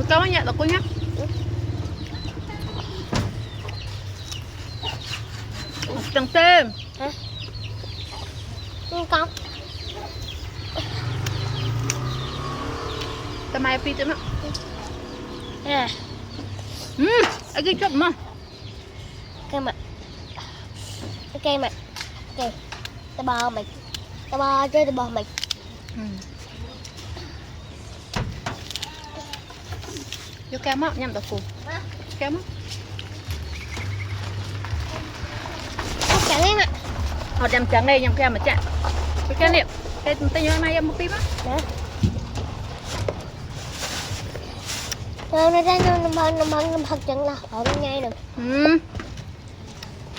Có nhẹ đọc cô nhé. Trăng tê. Hả? Không có. Tao mai phi chứ mà. À. Anh cái chốt mà. Cái mặt. Cái mặt. Cái. Tao bò mày. Tao bò chơi tao bò mày. Vô kéo móc nhằm đọc cô. Kéo móc. Không chẳng em ạ. Họ đem trắng đây nhằm kéo mà chạy. Cái niệm. Cái tay nhớ này em một tí á. Đó. Rồi nó ra nó thật chẳng là họ ngay được.